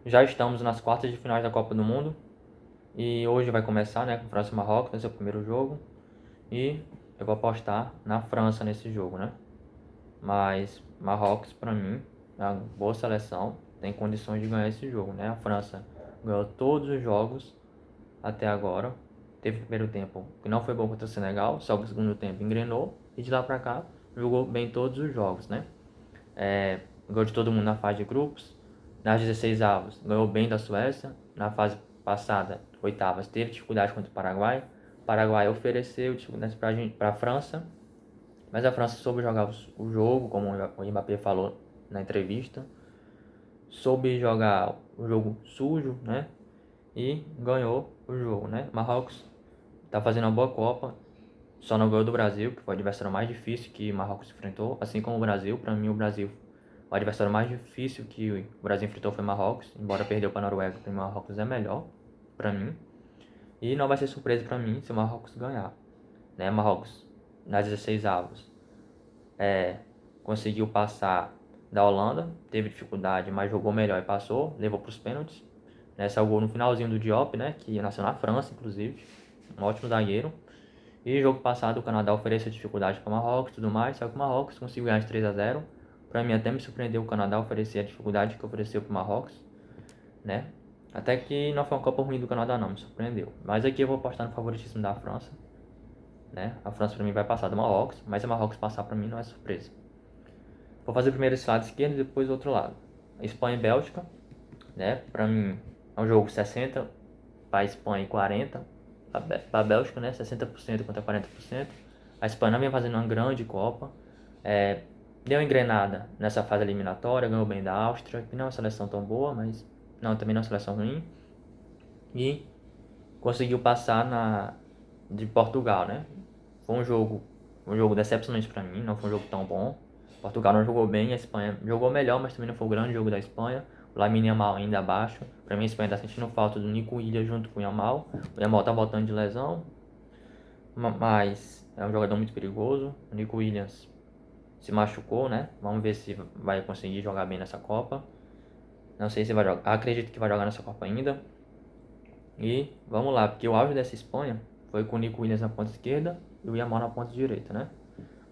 Já estamos nas quartas de finais da Copa do Mundo. E hoje vai começar, né, com França e Marrocos, vai ser o primeiro jogo. E eu vou apostar na França nesse jogo, né? Mas Marrocos, pra mim, é uma boa seleção. Tem condições de ganhar esse jogo, né? A França ganhou todos os jogos até agora. Teve o primeiro tempo que não foi bom contra o Senegal, só que o segundo tempo engrenou. E de lá pra cá, jogou bem todos os jogos, né? Ganhou de todo mundo na fase de grupos. Nas 16 avos, ganhou bem da Suécia. Na fase passada, oitavas, teve dificuldade contra o Paraguai. O Paraguai ofereceu dificuldades para a França, mas a França soube jogar o jogo, como o Mbappé falou na entrevista. Soube jogar o jogo sujo, né? E ganhou o jogo, né? Marrocos tá fazendo uma boa Copa, só não ganhou do Brasil, que foi o adversário mais difícil que Marrocos enfrentou, assim como o Brasil. Para mim, o adversário mais difícil que o Brasil enfrentou foi Marrocos, embora perdeu para a Noruega, o Marrocos é melhor, para mim. E não vai ser surpresa para mim se o Marrocos ganhar, né? Marrocos, nas 16 avos, conseguiu passar da Holanda, teve dificuldade, mas jogou melhor e passou, levou para os pênaltis. Né? Saiu o gol no finalzinho do Diop, né? Que nasceu na França, inclusive, um ótimo zagueiro. E jogo passado o Canadá ofereceu dificuldade para o Marrocos e tudo mais, só que o Marrocos conseguiu ganhar de 3-0. Para mim até me surpreendeu o Canadá oferecer a dificuldade que ofereceu para o Marrocos, né? Até que não foi uma Copa ruim do Canadá não, me surpreendeu. Mas aqui eu vou apostar no favoritismo da França, né? A França para mim vai passar do Marrocos, mas se o Marrocos passar para mim não é surpresa. Vou fazer primeiro esse lado esquerdo e depois o outro lado. Espanha e Bélgica, né? Para mim é um jogo 60 para a Espanha e 40 para a Bélgica, né? 60% contra 40%. A Espanha não vem fazendo uma grande Copa. Deu engrenada nessa fase eliminatória, ganhou bem da Áustria, que não é uma seleção tão boa, mas não, também não é uma seleção ruim. E conseguiu passar de Portugal, né? Foi um jogo decepcionante para mim, não foi um jogo tão bom. Portugal não jogou bem, a Espanha jogou melhor, mas também não foi o grande jogo da Espanha. O Lamine Yamal ainda abaixo. Para mim a Espanha está sentindo falta do Nico Williams junto com o Yamal. O Yamal tá voltando de lesão, mas é um jogador muito perigoso. O Nico Williams se machucou, né? Vamos ver se vai conseguir jogar bem nessa Copa. Não sei se vai jogar, acredito que vai jogar nessa Copa ainda. E vamos lá, porque o auge dessa Espanha foi com o Nico Williams na ponta esquerda e o Yamal na ponta direita, né?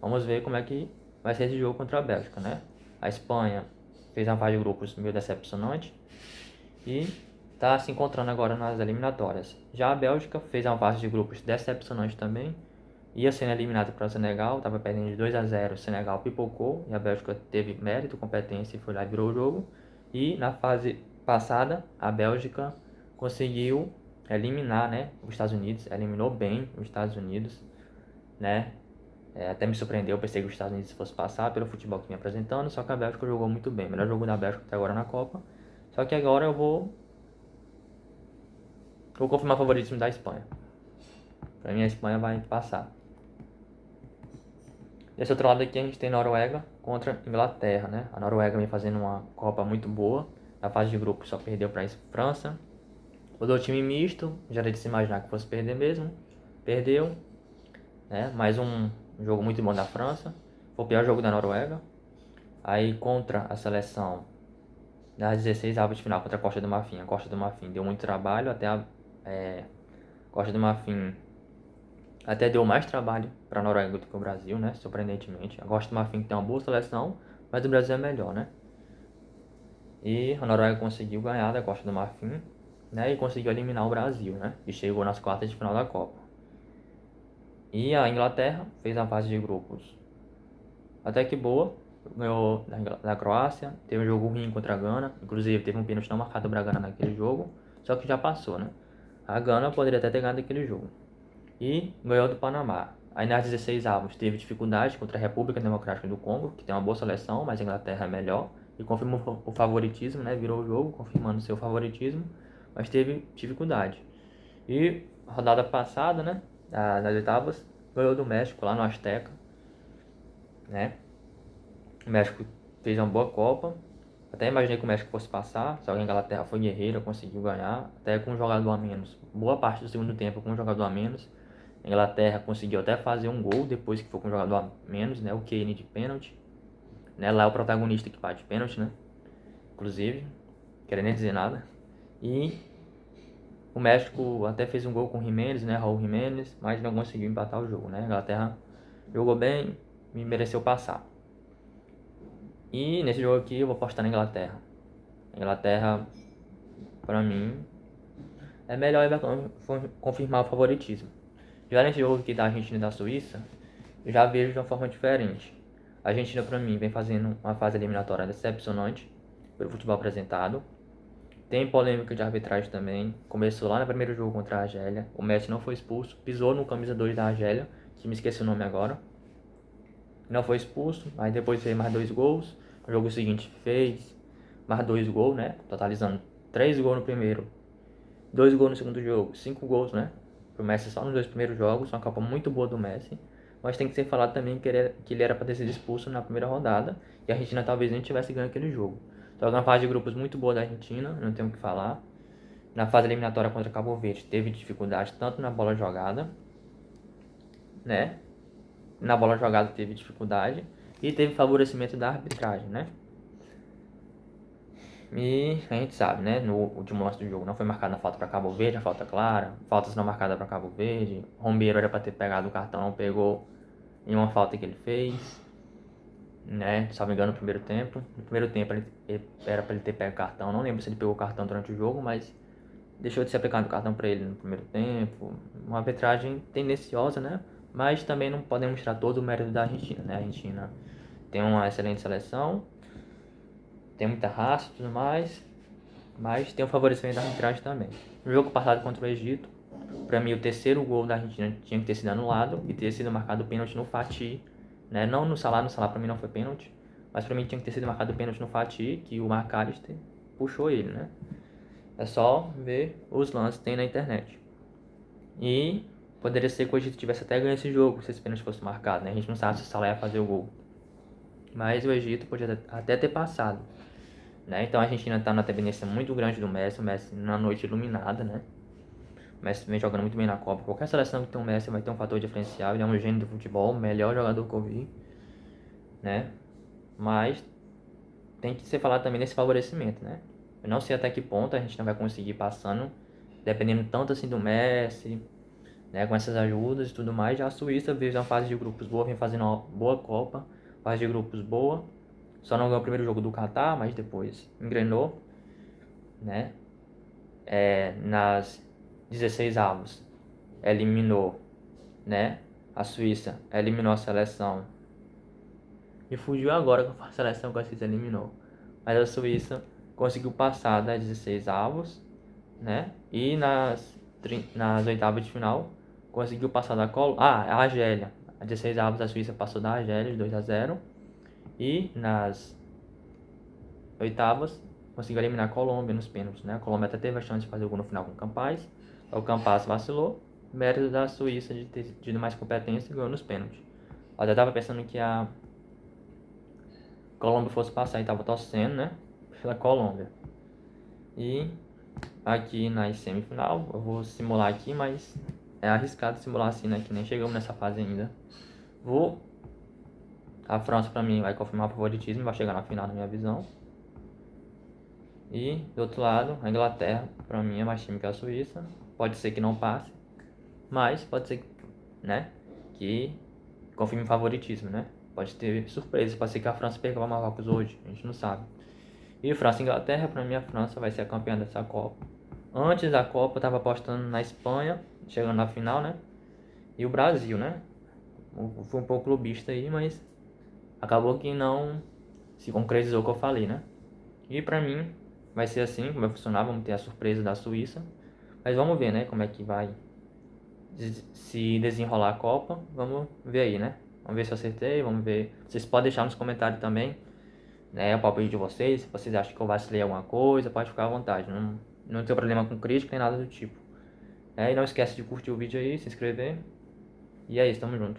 Vamos ver como é que vai ser esse jogo contra a Bélgica, né? A Espanha fez uma fase de grupos meio decepcionante e está se encontrando agora nas eliminatórias. Já a Bélgica fez uma fase de grupos decepcionante também, ia sendo eliminada para o Senegal, estava perdendo de 2-0, o Senegal pipocou e a Bélgica teve mérito, competência e foi lá e virou o jogo. E na fase passada, a Bélgica conseguiu eliminar, né, os Estados Unidos, eliminou bem os Estados Unidos, né? Até me surpreendeu, eu pensei que os Estados Unidos fosse passar pelo futebol que vinha apresentando, só que a Bélgica jogou muito bem, melhor jogo da Bélgica até agora na Copa. Só que agora eu vou confirmar o favoritismo da Espanha. Para mim a Espanha vai passar. Desse outro lado aqui a gente tem Noruega contra Inglaterra, né? A Noruega vem fazendo uma Copa muito boa. Na fase de grupo só perdeu para a França. Usou time misto, já era de se imaginar que fosse perder mesmo. Perdeu, né? Mais um jogo muito bom da França. Foi o pior jogo da Noruega. Aí contra a seleção das 16 avos de final contra a Costa do Marfim. A Costa do Marfim deu muito trabalho, até a Costa do Marfim até deu mais trabalho para a Noruega do que o Brasil, né? Surpreendentemente. A Costa do Marfim tem uma boa seleção, mas o Brasil é melhor, né? E a Noruega conseguiu ganhar da Costa do Marfim, né? E conseguiu eliminar o Brasil, né? E chegou nas quartas de final da Copa. E a Inglaterra fez a fase de grupos até que boa, ganhou da Croácia, teve um jogo ruim contra a Gana, inclusive teve um pênalti não marcado para a Gana naquele jogo, só que já passou, né? A Gana poderia até ter ganhado aquele jogo. E ganhou do Panamá. Aí nas 16 avos teve dificuldade contra a República Democrática do Congo, que tem uma boa seleção, mas a Inglaterra é melhor, e confirmou o favoritismo, né? Virou o jogo, confirmando seu favoritismo, mas teve dificuldade. E rodada passada, né? Nas oitavas, ganhou do México lá no Azteca, né? O México fez uma boa Copa. Até imaginei que o México fosse passar, só que a Inglaterra foi guerreira, conseguiu ganhar, até com um jogador a menos. Boa parte do segundo tempo com um jogador a menos. A Inglaterra conseguiu até fazer um gol depois que foi com um jogador a menos, né? O Kane de pênalti. Né? Lá é o protagonista que bate pênalti, né? Inclusive. querendo nem dizer nada. E o México até fez um gol com o Jiménez, né, Raul Jiménez, mas não conseguiu empatar o jogo, né. A Inglaterra jogou bem e mereceu passar. E nesse jogo aqui eu vou apostar na Inglaterra. A Inglaterra, pra mim, é melhor e vai confirmar o favoritismo. Já nesse jogo aqui da Argentina e da Suíça, eu já vejo de uma forma diferente. A Argentina, pra mim, vem fazendo uma fase eliminatória decepcionante pelo futebol apresentado. Tem polêmica de arbitragem também. Começou lá no primeiro jogo contra a Argélia. O Messi não foi expulso, pisou no camisa 2 da Argélia, que me esqueci o nome agora. Não foi expulso, aí depois fez mais 2 gols. No jogo seguinte fez mais 2 gols, né? Totalizando 3 gols no primeiro, 2 gols no segundo jogo, 5 gols, né? Pro Messi só nos 2 primeiros jogos, uma Copa muito boa do Messi. Mas tem que ser falado também que ele era para ter sido expulso na primeira rodada e a Argentina talvez nem tivesse ganho aquele jogo. Então, na fase de grupos muito boa da Argentina, não tenho o que falar. Na fase eliminatória contra Cabo Verde teve dificuldade tanto na bola jogada, né? Na bola jogada teve dificuldade e teve favorecimento da arbitragem, né? E a gente sabe, né? No último lance do jogo não foi marcada a falta para Cabo Verde, a falta clara. Faltas não marcadas para Cabo Verde. Romero era para ter pegado o cartão, não pegou em uma falta que ele fez, né? Se não me engano, no primeiro tempo. No primeiro tempo ele era para ele ter pego o cartão. Não lembro se ele pegou o cartão durante o jogo, mas deixou de ser aplicado o cartão para ele no primeiro tempo. Uma arbitragem tendenciosa, né? Mas também não podemos tirar todo o mérito da Argentina, né? A Argentina tem uma excelente seleção, tem muita raça e tudo mais, mas tem o favorecimento da arbitragem também. No jogo passado contra o Egito, para mim o terceiro gol da Argentina tinha que ter sido anulado e ter sido marcado o pênalti no Fati, né? Não no Salah para mim não foi pênalti, mas para mim tinha que ter sido marcado o pênalti no Fati, que o McAllister puxou ele, né? É só ver os lances que tem na internet. E poderia ser que o Egito tivesse até ganho esse jogo se esse pênalti fosse marcado, né? A gente não sabe se o Salah ia fazer o gol, mas o Egito podia até ter passado, né? Então a Argentina está numa dependência muito grande do Messi, o Messi na noite iluminada, né? O Messi vem jogando muito bem na Copa. Qualquer seleção que tem um Messi vai ter um fator diferencial, ele é um gênio do futebol, o melhor jogador que eu vi, né? Mas tem que ser falado também desse favorecimento, né? Eu não sei até que ponto a gente não vai conseguir passando, dependendo tanto assim do Messi, né? Com essas ajudas e tudo mais. Já a Suíça veio uma fase de grupos boa, vem fazendo uma boa Copa, fase de grupos boa. Só não ganhou o primeiro jogo do Catar, mas depois engrenou, né? Nas 16 avos eliminou, né? A Suíça eliminou a seleção. E fugiu agora com a seleção que a Suíça eliminou. Mas a Suíça conseguiu passar das 16 avos, né? E nas oitavas de final conseguiu passar da a Argélia. A 16 avos a Suíça passou da Argélia de 2-0. E nas oitavas conseguiu eliminar a Colômbia nos pênaltis, né? A Colômbia até teve a chance de fazer o gol no final com o Campaz. O Campaz vacilou. Mérito da Suíça de ter tido mais competência e ganhou nos pênaltis. Eu até tava pensando que a Colômbia fosse passar e tava torcendo, né? Pela Colômbia. E aqui na semifinal, eu vou simular aqui, mas é arriscado simular assim, né? Que nem chegamos nessa fase ainda. A França pra mim vai confirmar o favoritismo e vai chegar na final na minha visão. E do outro lado, a Inglaterra, pra mim é mais time que a Suíça. Pode ser que não passe, mas pode ser, né, que confirme o favoritismo, né? Pode ter surpresa, pode ser que a França perca para Marrocos hoje, a gente não sabe. E França e Inglaterra, pra mim a França vai ser a campeã dessa Copa. Antes da Copa eu tava apostando na Espanha, chegando na final, né? E o Brasil, né? Fui um pouco clubista aí, mas acabou que não se concretizou o que eu falei, né? E pra mim vai ser assim, como vai funcionar, vamos ter a surpresa da Suíça. Mas vamos ver, né, como é que vai se desenrolar a Copa. Vamos ver aí, né? Vamos ver se eu acertei, vamos ver. Vocês podem deixar nos comentários também, né, o palpite de vocês. Se vocês acham que eu vacilei alguma coisa, pode ficar à vontade. Não tem problema com crítica nem nada do tipo. E não esquece de curtir o vídeo aí, se inscrever. E é isso, tamo junto.